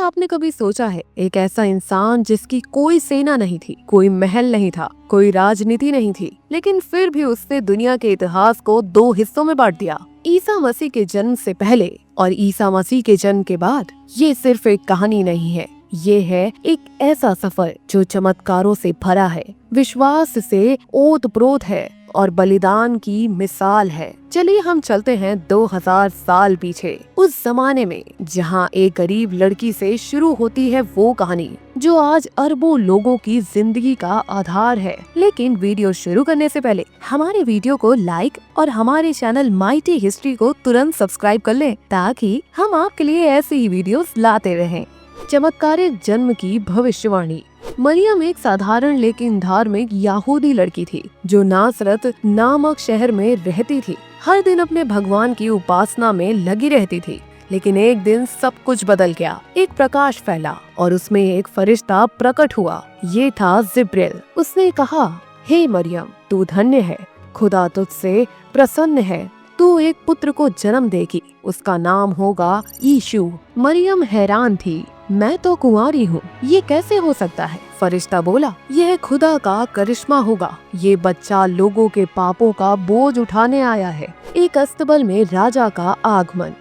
क्या आपने कभी सोचा है, एक ऐसा इंसान जिसकी कोई सेना नहीं थी, कोई महल नहीं था, कोई राजनीति नहीं थी, लेकिन फिर भी उसने दुनिया के इतिहास को दो हिस्सों में बांट दिया। ईसा मसीह के जन्म से पहले और ईसा मसीह के जन्म के बाद। ये सिर्फ एक कहानी नहीं है, ये है एक ऐसा सफर जो चमत्कारों से भरा है, विश्वास से ओत-प्रोत है और बलिदान की मिसाल है। चलिए हम चलते हैं 2000 साल पीछे, उस जमाने में जहां एक गरीब लड़की से शुरू होती है वो कहानी जो आज अरबों लोगों की जिंदगी का आधार है। लेकिन वीडियो शुरू करने से पहले हमारे वीडियो को लाइक और हमारे चैनल माइटी हिस्ट्री को तुरंत सब्सक्राइब कर लें, ताकि हम आपके लिए ऐसी ही वीडियोस लाते रहें। चमत्कारिक जन्म की भविष्यवाणी। मरियम एक साधारण लेकिन धार्मिक यहूदी लड़की थी जो नासरत नामक शहर में रहती थी। हर दिन अपने भगवान की उपासना में लगी रहती थी। लेकिन एक दिन सब कुछ बदल गया। एक प्रकाश फैला और उसमें एक फरिश्ता प्रकट हुआ। ये था जिब्रील। उसने कहा, हे मरियम, तू धन्य है, खुदा तुझसे प्रसन्न है, तू एक पुत्र को जन्म देगी, उसका नाम होगा यीशु। मरियम हैरान थी, मैं तो कुंवारी हूँ, ये कैसे हो सकता है? फरिश्ता बोला, यह खुदा का करिश्मा होगा, ये बच्चा लोगों के पापों का बोझ उठाने आया है। एक अस्तबल में राजा का आगमन।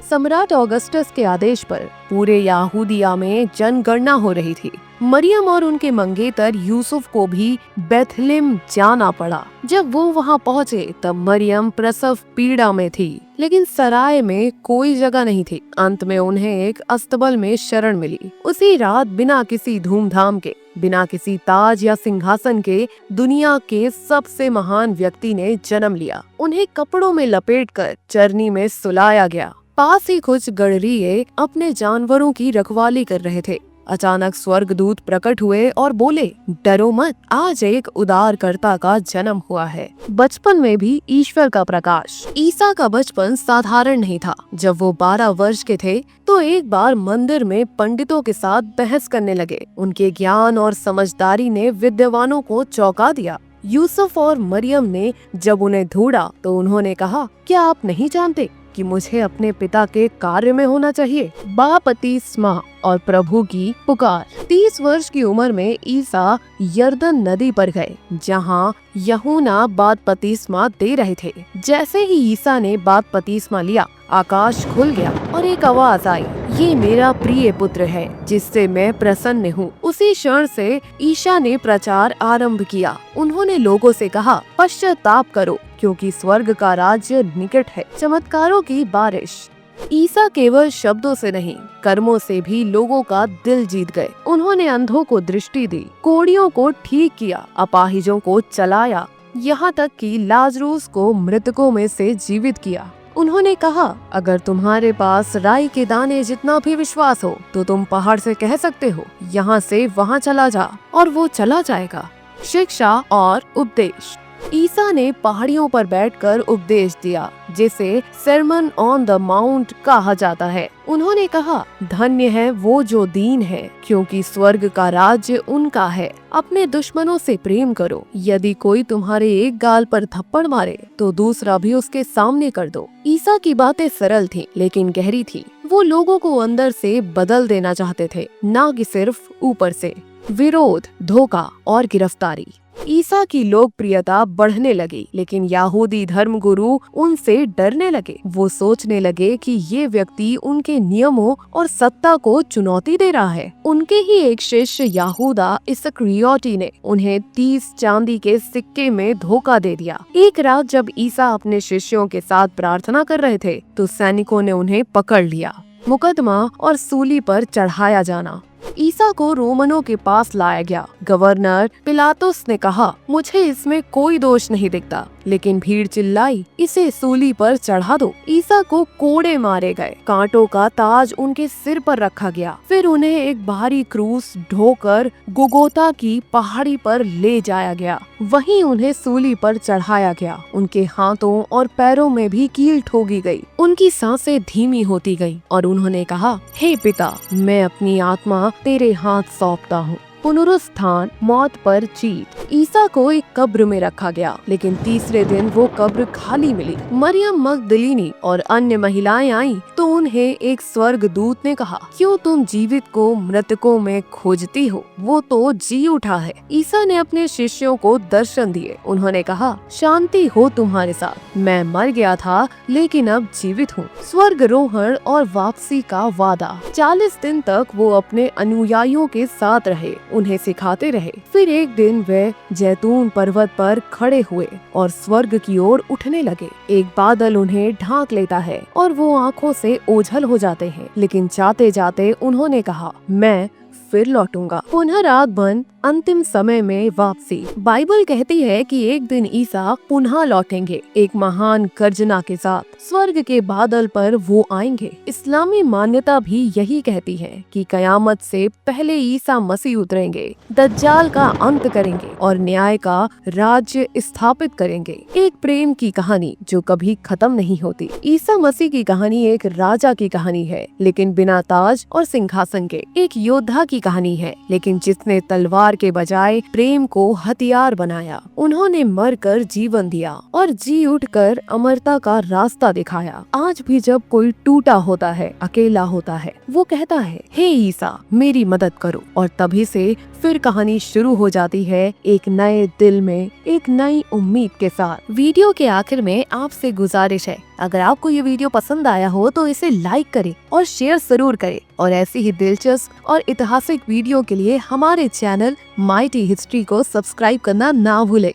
सम्राट ऑगस्टस के आदेश पर पूरे यहूदिया में जनगणना हो रही थी। मरियम और उनके मंगेतर यूसुफ को भी बेथलेम जाना पड़ा। जब वो वहाँ पहुँचे तब मरियम प्रसव पीड़ा में थी, लेकिन सराय में कोई जगह नहीं थी। अंत में उन्हें एक अस्तबल में शरण मिली। उसी रात बिना किसी धूमधाम के, बिना किसी ताज या सिंहासन के, दुनिया के सबसे महान व्यक्ति ने जन्म लिया। उन्हें कपड़ों में लपेटकर चरनी में सुलाया गया। पास ही कुछ गड़रिये अपने जानवरों की रखवाली कर रहे थे। अचानक स्वर्गदूत प्रकट हुए और बोले, डरो मत, आज एक उद्धारकर्ता का जन्म हुआ है, बचपन में भी ईश्वर का प्रकाश। ईसा का बचपन साधारण नहीं था। जब वो 12 वर्ष के थे तो एक बार मंदिर में पंडितों के साथ बहस करने लगे। उनके ज्ञान और समझदारी ने विद्वानों को चौंका दिया। यूसुफ और मरियम ने जब उन्हें ढूंढा तो उन्होंने कहा, क्या आप नहीं जानते कि मुझे अपने पिता के कार्य में होना चाहिए? बपतिस्मा और प्रभु की पुकार। 30 वर्ष की उम्र में ईसा यरदन नदी पर गए, जहां यूहन्ना बपतिस्मा दे रहे थे। जैसे ही ईसा ने बपतिस्मा लिया, आकाश खुल गया और एक आवाज आई, ये मेरा प्रिय पुत्र है, जिससे मैं प्रसन्न हूँ। उसी क्षण से ईसा ने प्रचार आरंभ किया। उन्होंने लोगों से कहा, पश्चाताप करो, क्योंकि स्वर्ग का राज्य निकट है। चमत्कारों की बारिश। ईसा केवल शब्दों से नहीं, कर्मों से भी लोगों का दिल जीत गए। उन्होंने अंधों को दृष्टि दी, कोढ़ियों को ठीक किया, अपाहिजों को चलाया, यहाँ तक कि लाजरूस को मृतकों में से जीवित किया। उन्होंने कहा, अगर तुम्हारे पास राई के दाने जितना भी विश्वास हो तो तुम पहाड़ से कह सकते हो, यहाँ से वहाँ चला जा, और वो चला जाएगा। शिक्षा और उपदेश। ईसा ने पहाड़ियों पर बैठकर उपदेश दिया, जिसे सरमन ऑन द माउंट कहा जाता है। उन्होंने कहा, धन्य है वो जो दीन है, क्योंकि स्वर्ग का राज्य उनका है। अपने दुश्मनों से प्रेम करो। यदि कोई तुम्हारे एक गाल पर थप्पड़ मारे तो दूसरा भी उसके सामने कर दो। ईसा की बातें सरल थी लेकिन गहरी थी। वो लोगों को अंदर से बदल देना चाहते थे, न कि सिर्फ ऊपर से। विरोध, धोखा और गिरफ्तारी। ईसा की लोकप्रियता बढ़ने लगी, लेकिन यहूदी धर्मगुरु उनसे डरने लगे। वो सोचने लगे कि ये व्यक्ति उनके नियमों और सत्ता को चुनौती दे रहा है। उनके ही एक शिष्य यहूदा इस्करियोती ने उन्हें 30 चांदी के सिक्के में धोखा दे दिया। एक रात जब ईसा अपने शिष्यों के साथ प्रार्थना कर रहे थे तो सैनिकों ने उन्हें पकड़ लिया। मुकदमा और सूली पर चढ़ाया जाना। ईसा को रोमनों के पास लाया गया। गवर्नर पिलातुस ने कहा, मुझे इसमें कोई दोष नहीं दिखता, लेकिन भीड़ चिल्लाई, इसे सूली पर चढ़ा दो। ईसा को कोड़े मारे गए, कांटों का ताज उनके सिर पर रखा गया। फिर उन्हें एक भारी क्रूस ढोकर गोगोता की पहाड़ी पर ले जाया गया। वहीं उन्हें सूली पर चढ़ाया गया। उनके हाथों और पैरों में भी कील ठोकी गई। उनकी सांसें धीमी होती गईं और उन्होंने कहा, हे पिता, मैं अपनी आत्मा तेरे हाथ सौंपता हूँ। पुनरुत्थान, मौत पर जीत। ईसा को एक कब्र में रखा गया, लेकिन तीसरे दिन वो कब्र खाली मिली। मरियम मगदलीनी और अन्य महिलाएं आईं, तो उन्हें एक स्वर्गदूत ने कहा, क्यों तुम जीवित को मृतकों में खोजती हो? वो तो जी उठा है। ईसा ने अपने शिष्यों को दर्शन दिए। उन्होंने कहा, शांति हो तुम्हारे साथ। मैं मर गया था, लेकिन अब जीवित हूँ। स्वर्गरोहण और वापसी का वादा। 40 दिन तक वो अपने अनुयायियों के साथ रहे, उन्हें सिखाते रहे। फिर एक दिन वे जैतून पर्वत पर खड़े हुए और स्वर्ग की ओर उठने लगे। एक बादल उन्हें ढांक लेता है और वो आंखों से ओझल हो जाते हैं, लेकिन जाते जाते उन्होंने कहा, मैं फिर लौटूंगा। पुनरागमन, अंतिम समय में वापसी। बाइबल कहती है कि एक दिन ईसा पुनः लौटेंगे, एक महान गर्जना के साथ। स्वर्ग के बादल पर वो आएंगे। इस्लामी मान्यता भी यही कहती है कि कयामत से पहले ईसा मसीह उतरेंगे, दज्जाल का अंत करेंगे और न्याय का राज्य स्थापित करेंगे। एक प्रेम की कहानी जो कभी खत्म नहीं होती। ईसा मसीह की कहानी एक राजा की कहानी है, लेकिन बिना ताज और सिंहासन के। एक योद्धा की कहानी है, लेकिन जिसने तलवार के बजाय प्रेम को हथियार बनाया। उन्होंने मरकर जीवन दिया और जी उठकर अमरता का रास्ता दिखाया। आज भी जब कोई टूटा होता है, अकेला होता है, वो कहता है, हे ईसा मेरी मदद करो, और तभी से फिर कहानी शुरू हो जाती है, एक नए दिल में, एक नई उम्मीद के साथ। वीडियो के आखिर में आपसे गुजारिश है, अगर आपको ये वीडियो पसंद आया हो तो इसे लाइक करें और शेयर जरूर करें, और ऐसी ही दिलचस्प और ऐतिहासिक वीडियो के लिए हमारे चैनल माइटी हिस्ट्री को सब्सक्राइब करना ना भूलें।